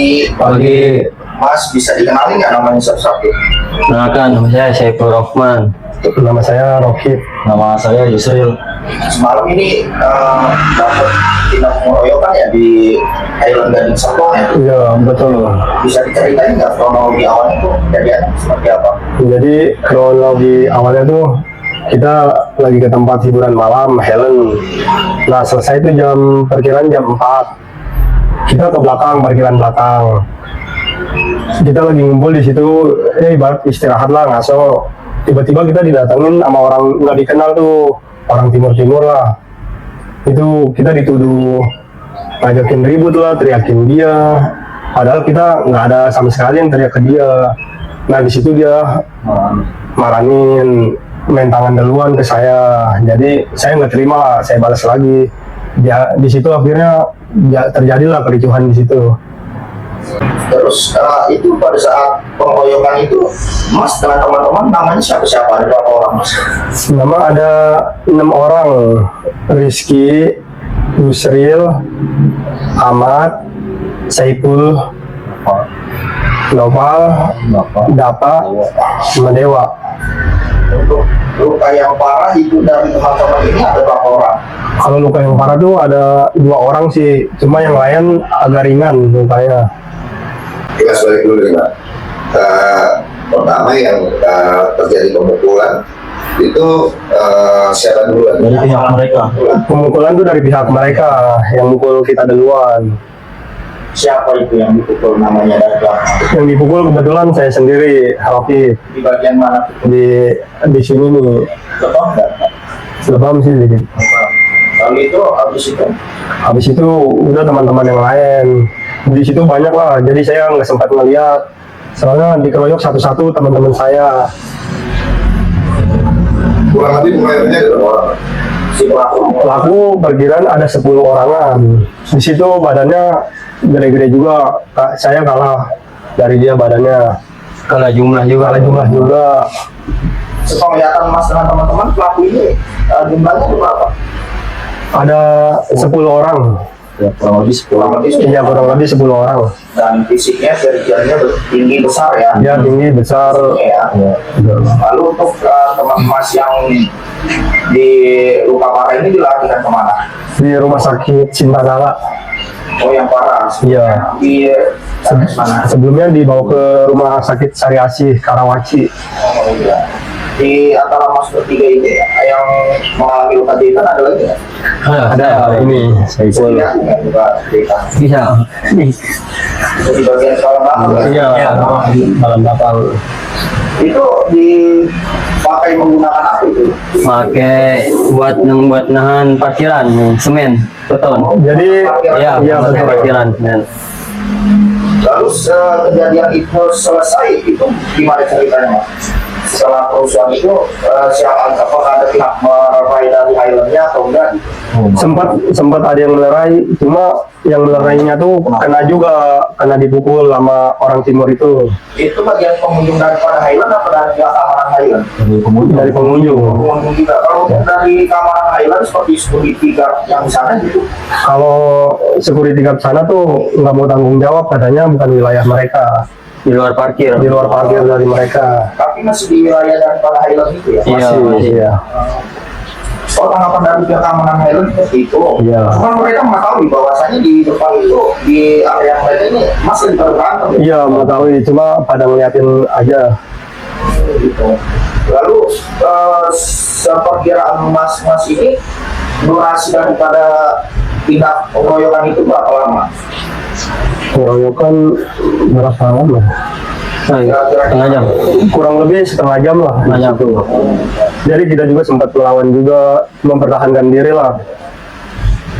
pagi. Pagi. Mas, bisa dikenalin nggak namanya siapa? Perkenalkan, nama saya Saiful Rohman. Nama saya Rohit. Nama saya Yusril. Semalam ini dapat tindak pengeroyokan ya di Highland Gading Serpong ya. Iya, betul. Bisa diceritain nggak kronologi awalnya itu kejadian seperti apa? Jadi kronologi awalnya tuh kita lagi ke tempat hiburan malam Helen. Nah, selesai itu perkiraan jam 4. Kita ke belakang, parkiran belakang. Kita lagi ngumpul di situ, ibarat istirahat lah, ngaso. Tiba-tiba kita didatengin sama orang nggak dikenal tuh, orang timur-timur lah. Itu kita dituduh ngajakin ribut lah, teriakin dia. Padahal kita nggak ada sama sekali yang teriak ke dia. Nah, di situ dia marahin, main tangan duluan ke saya. Jadi saya nggak terima, saya balas lagi. Dia di situ akhirnya terjadilah kericuhan di situ. Terus itu pada saat pengeroyokan itu, Mas dengan teman-teman namanya siapa-siapa? Ada berapa orang, Mas? Nama ada 6 orang. Rizky, Yusril, Ahmad, Saiful, Nopal, Dapa, sama Dewa. Untuk luka yang parah itu dari teman-teman ini ada berapa orang? Kalau luka yang parah tuh ada 2 orang sih, cuma yang lain agak ringan lukanya. Kita balik dulu nih, Pak. Pertama yang terjadi pemukulan itu siapa duluan? Dari pihak mereka. Pemukulan tuh dari pihak mereka yang mukul kita duluan. Siapa itu yang dipukul namanya dari belakang? Yang dipukul kebetulan saya sendiri, Rohit. Di bagian mana? Di sini nih, Lebam nggak? lebam sih dikit. Lalu itu habis itu udah teman-teman yang lain di situ banyak lah, jadi saya nggak sempat ngeliat soalnya dikeroyok satu-satu teman-teman saya. Kurang lebih pengeroyoknya ada berapa orang? si Pelaku perkiraan ada 10 orangan. Di situ badannya gede-gede juga, saya kalah dari dia badannya. Kalah jumlah juga. Kalah jumlah juga. Sepenglihatan Mas dengan teman-teman, pelaku ini jumlahnya berapa? Ada 10 orang. Ya, kurang lebih 10. Iya, kurang lebih 10 orang. Dan fisiknya dari tinggi besar ya. Dia tinggi besar. Ya. Lalu untuk teman Mas yang di luka parah ini dilarikan kemana? Di rumah sakit Cintagala. Oh, yang parah. Iya. Di mana? Sebelumnya dibawa ke rumah sakit Sariasih Karawaci. Oh, iya. Di antara Mas bertiga ini yang mengalami luka jahitan ada lagi nggak? Ada ini Saiful. Iya, luka jahitan. Bisa. Di bagian kepala belakang. Iya, malam belakang. Itu dipakai menggunakan apa itu? Pakai buat nahan parkiran, semen, beton. Jadi Ya, iya, buat betul. parkiran. Men. Lalu kejadian itu selesai, itu gimana ceritanya, Mas? Setelah kerusuhan itu, apakah ada pihak melerai dari Highlandnya atau enggak? sempat ada yang melerai, cuma yang melerainya tuh kena dipukul sama orang timur itu. Itu bagian pengunjung daripada Highland atau dari pihak keamanan Highland? Dari pengunjung. Pengunjung juga. Kalau dari keamanan Highland seperti security guard yang di sana gitu, Kalau security guard sana tuh nggak mau tanggung jawab, katanya bukan wilayah mereka, Di luar parkir. di luar parkir dari mereka. tapi masih di wilayah daripada Highland itu ya? Iya, masih. Iya. Oh, tanggapan dari pihak keamanan Highland seperti itu. Iya. Cuma mereka mengetahui bahwasanya di depan itu, di area mereka ini masih berantem. Iya, mau tahu, cuma pada ngeliatin aja. Gitu. Lalu seperkiraan Mas ini durasi daripada tindak pengeroyokan itu berapa lama? Pengeroyokan berapa lama? Setengah jam. Kurang lebih setengah jam lah. Setengah jam. Jadi kita juga sempat melawan juga, mempertahankan diri lah.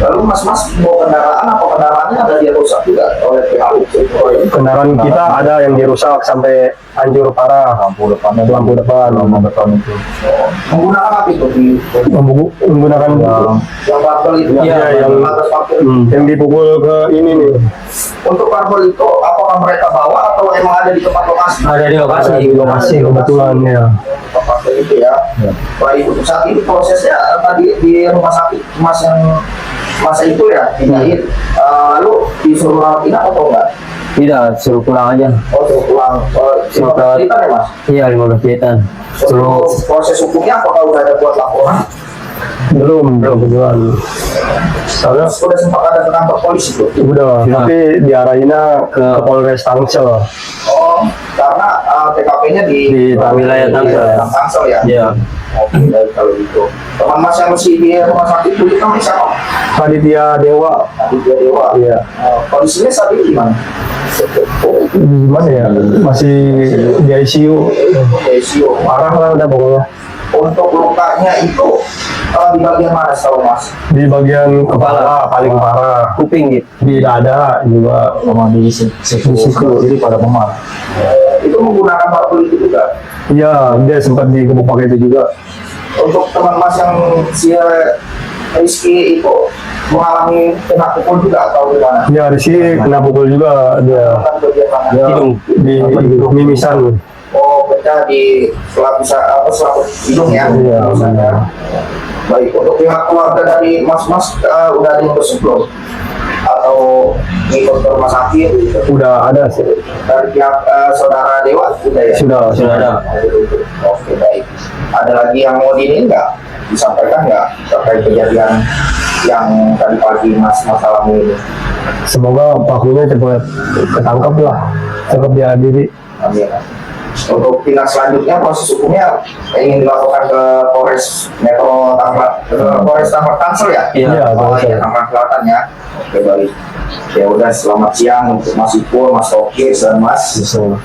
Lalu Mas bawa kendaraan, apa kendaraannya ada dia rusak juga oleh pihak itu? Kendaraan kita ada yang dirusak sampai hancur parah. Lampu depan, beton itu. Menggunakan apa itu? Menggunakan Yang parcel itu? Iya, yang atas parkir. yang dipukul ke ini nih. Untuk parcel itu, apakah mereka bawa atau emang ada di tempat lokasi? Ada di lokasi. Ada di lokasi kebetulan ya. Parcel itu ya. Baik, untuk saat ini prosesnya tadi di rumah sakit Mas yang masa itu ya dijahit, lalu disuruh rawat inap atau enggak? Tidak, suruh pulang aja. Oh, suruh pulang. Suruh 15 juta ya mas? Iya, 15 jutaan. Suruh Terus proses hukumnya apakah udah ada buat laporan? Belum kebetulan. Soalnya Terus udah sempat ada ke kantor polisi tuh? udah, Sudah. tapi diarahinnya ke Polres Tangsel. Oh, karena TKP-nya di wilayah Tangsel. Tangsel ya? Iya. Oke, baik kalau gitu. Teman mas yang masih di rumah sakit itu namanya siapa? Aditya Dewa. Aditya Dewa. Iya. Kondisinya saat ini gimana? Gimana ya? Masih di ICU. ICU. Parah lah udah pokoknya. Untuk lukanya itu di bagian mana setahu mas? Di bagian kepala paling parah. Kuping gitu. Di dada juga. Sama di siku. Jadi pada memar. Itu menggunakan paraplu itu juga. Iya, dia sempat digebuk pakai itu juga. Untuk teman mas yang si Rizky itu mengalami kena pukul juga atau gimana? Ya, Rizky kena pukul juga dia. Kan bagian mana? Ya, Hidung. di mimisan. Oh, pecah di selaput hidung ya? Iya. Misalnya. Baik, untuk pihak keluarga dari mas-mas udah ada yang belum? Atau ngikut ke rumah sakit gitu? Udah ada sih. Dari pihak saudara Dewa udah ya? Sudah ada. Oke, baik. Ada lagi yang mau diinin nggak? Disampaikan nggak terkait kejadian yang tadi pagi mas alami ini? Semoga pelakunya cepat ketangkap lah, cepat diadili. Amin. Untuk tindak selanjutnya proses hukumnya ingin dilakukan ke Polres Metro Tangerang, Polres Tangerang Tangsel ya? Iya, Oh Tangsel. iya, Tangerang Selatan ya. Oke, baik. Ya udah, selamat siang untuk Mas Ipul, Mas Toki, dan Mas Yusuf.